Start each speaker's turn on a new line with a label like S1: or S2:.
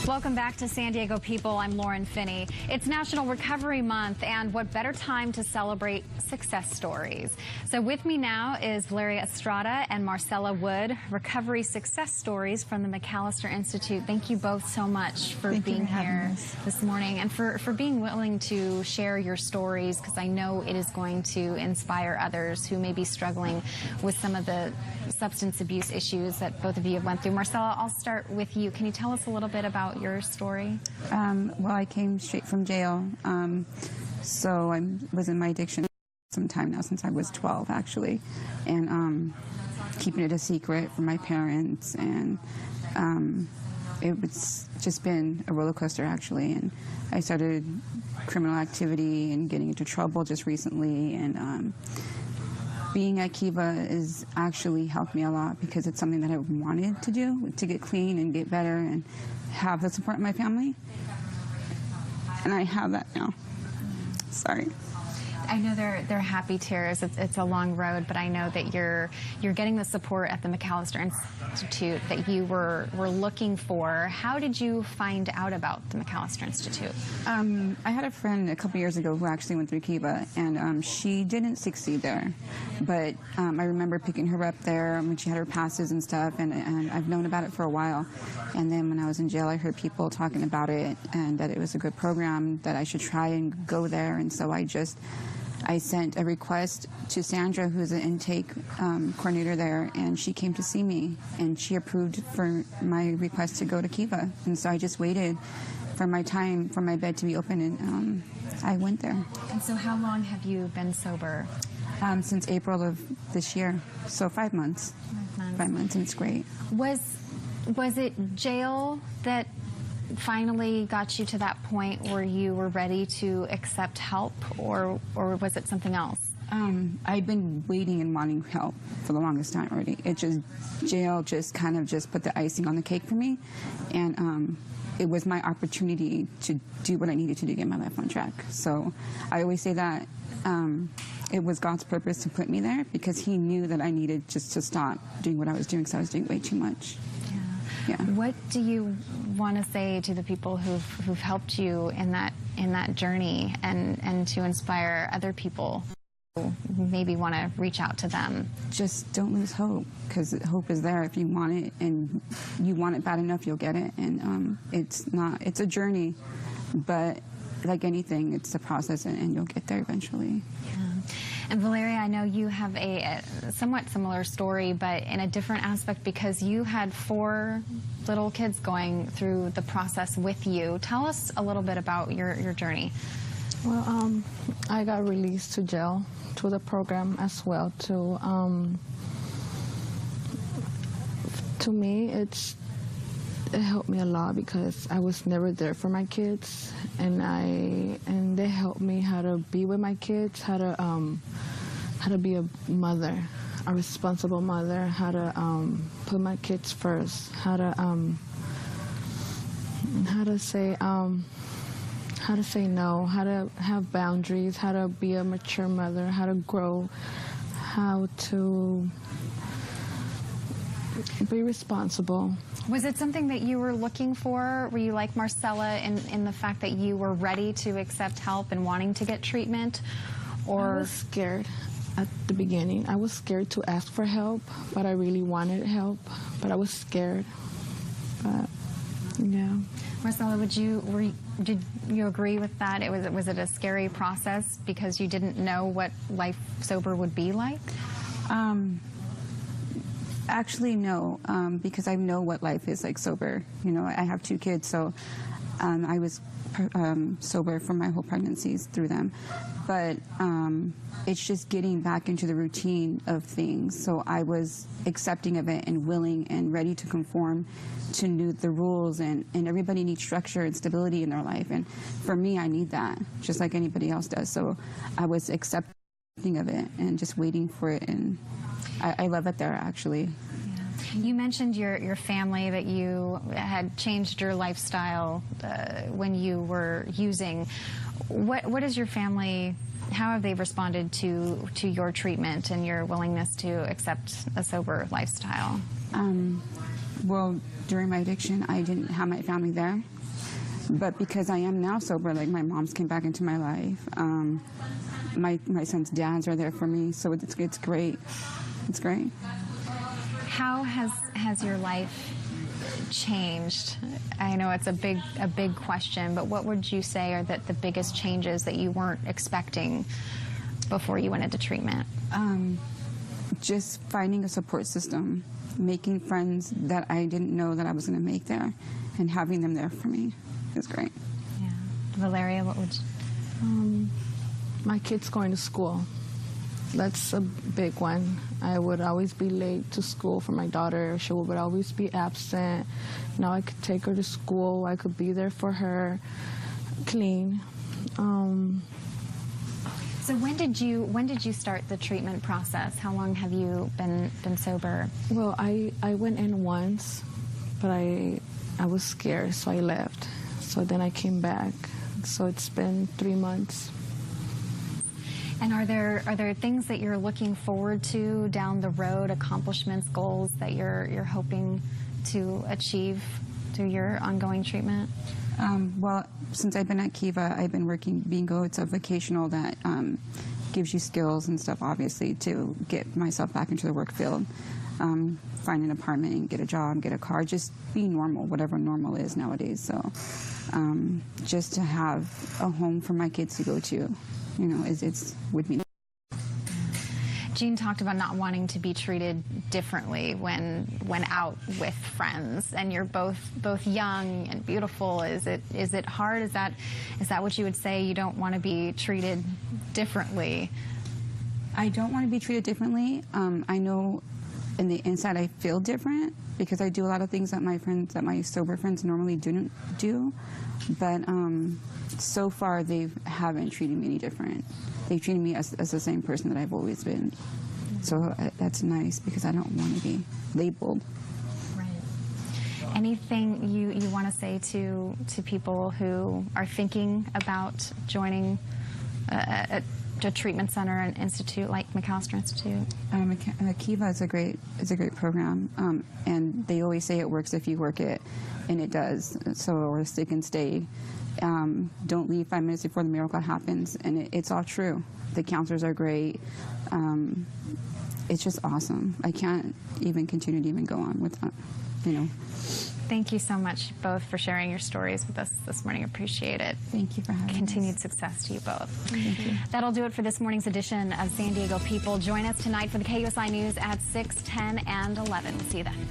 S1: Welcome back to San Diego People. I'm Lauren Finney. It's National Recovery Month, and what better time to celebrate success stories. So with me now is Valeria Estrada and Marcella Wood, recovery success stories from the McAlister Institute. Thank you both so much for being here this morning and for being willing to share your stories, because I know it is going to inspire others who may be struggling with some of the substance abuse issues that both of you have went through. Marcella, I'll start with you. Can you tell us a little bit about your story?
S2: Well, I came straight from jail, so I was in my addiction some time now, since I was 12 actually, and keeping it a secret from my parents, and it was just been a roller coaster actually, and I started criminal activity and getting into trouble just recently, and being at Kiva has actually helped me a lot, because it's something that I wanted to do, to get clean and get better and have the support of my family. And I have that now. Sorry.
S1: I know they're happy tears. It's a long road, but I know that you're getting the support at the McAlister Institute that you were looking for. How did you find out about the McAlister Institute?
S2: I had a friend a couple years ago who actually went through Kiva, and she didn't succeed there. But I remember picking her up there when she had her passes and stuff, and I've known about it for a while. And then when I was in jail, I heard people talking about it and that it was a good program, that I should try and go there. And so I sent a request to Sandra, who's an intake coordinator there, and she came to see me, and she approved for my request to go to Kiva. And so I just waited for my time for my bed to be open, and I went there.
S1: And so how long have you been sober?
S2: Since April of this year, so 5 months.
S1: 5 months.
S2: 5 months, and it's great.
S1: Was it jail that finally got you to that point where you were ready to accept help, or was it something else?
S2: I've been waiting and wanting help for the longest time already. Jail just kind of just put the icing on the cake for me, and it was my opportunity to do what I needed to do to get my life on track. So I always say that it was God's purpose to put me there, because he knew that I needed just to stop doing what I was doing, because I was doing way too much. Yeah. What
S1: do you want to say to the people who've helped you in that journey, and to inspire other people who maybe want to reach out to them?
S2: Just don't lose hope, because hope is there if you want it, and you want it bad enough, you'll get it. And it's a journey, but like anything, it's a process, and you'll get there eventually.
S1: Yeah. And Valeria, I know you have a somewhat similar story, but in a different aspect, because you had 4 little kids going through the process with you. Tell us a little bit about your journey.
S3: Well, I got released to jail through the program as well. To me, it helped me a lot, because I was never there for my kids, and they helped me how to be with my kids, how to be a mother, a responsible mother, how to put my kids first, how to say no, how to have boundaries, how to be a mature mother, how to grow, how to be responsible.
S1: Was it something that you were looking for? Were you like Marcella in the fact that you were ready to accept help and wanting to get treatment? Or
S3: I was scared at the beginning. I was scared to ask for help, but I really wanted help, but I was scared. But yeah.
S1: Marcella, did you agree with that? Was it a scary process because you didn't know what life sober would be like?
S2: Actually, no, because I know what life is like sober. You know, I have 2 kids, so I was sober for my whole pregnancies through them. But it's just getting back into the routine of things. So I was accepting of it and willing and ready to conform to the rules, and everybody needs structure and stability in their life. And for me, I need that, just like anybody else does. So I was accepting of it and just waiting for it, and I love it there, actually.
S1: Yeah. You mentioned your family, that you had changed your lifestyle when you were using. What is your family, how have they responded to your treatment and your willingness to accept a sober lifestyle?
S2: Well, during my addiction, I didn't have my family there. But because I am now sober, like my mom's came back into my life. My son's dads are there for me, so it's great. It's great.
S1: How has your life changed? I know it's a big question, but what would you say are the biggest changes that you weren't expecting before you went into treatment?
S2: Just finding a support system, making friends that I didn't know that I was going to make there, and having them there for me is great.
S1: Yeah. Valeria, what would you...
S3: My kids going to school. That's a big one. I would always be late to school for my daughter. She would always be absent. Now I could take her to school. I could be there for her, clean.
S1: So when did you start the treatment process? How long have you been sober?
S3: Well, I went in once, but I was scared, so I left. So then I came back. So it's been 3 months.
S1: And are there things that you're looking forward to down the road, accomplishments, goals that you're hoping to achieve through your ongoing treatment?
S2: Well, since I've been at Kiva, I've been working bingo. It's a vocational that gives you skills and stuff, obviously, to get myself back into the work field. Find an apartment, get a job, get a car, just be normal, whatever normal is nowadays. So just to have a home for my kids to go to, you know, it's would be.
S1: Jean talked about not wanting to be treated differently when out with friends, and you're both young and beautiful. Is it hard? Is that what you would say? You don't want to be treated differently?
S2: I don't want to be treated differently. I know in the inside I feel different because I do a lot of things that my sober friends normally didn't do. But so far they haven't treated me any different. They treated me as the same person that I've always been. So that's nice because I don't want to be labeled.
S1: Right. Anything you want to say to people who are thinking about joining a treatment center, an institute like McAlister Institute?
S2: Kiva is a great program, and they always say it works if you work it, and it does. So, or stick and stay. Don't leave 5 minutes before the miracle happens, and it's all true. The counselors are great. It's just awesome. I can't even continue to even go on with that, you know.
S1: Thank you so much both for sharing your stories with us this morning. Appreciate it.
S2: Thank you for having
S1: Continued
S2: us.
S1: success to you both.
S2: Thank you.
S1: That'll do it for this morning's edition of San Diego People. Join us tonight for the KUSI News at 6, 10, and 11. See you then.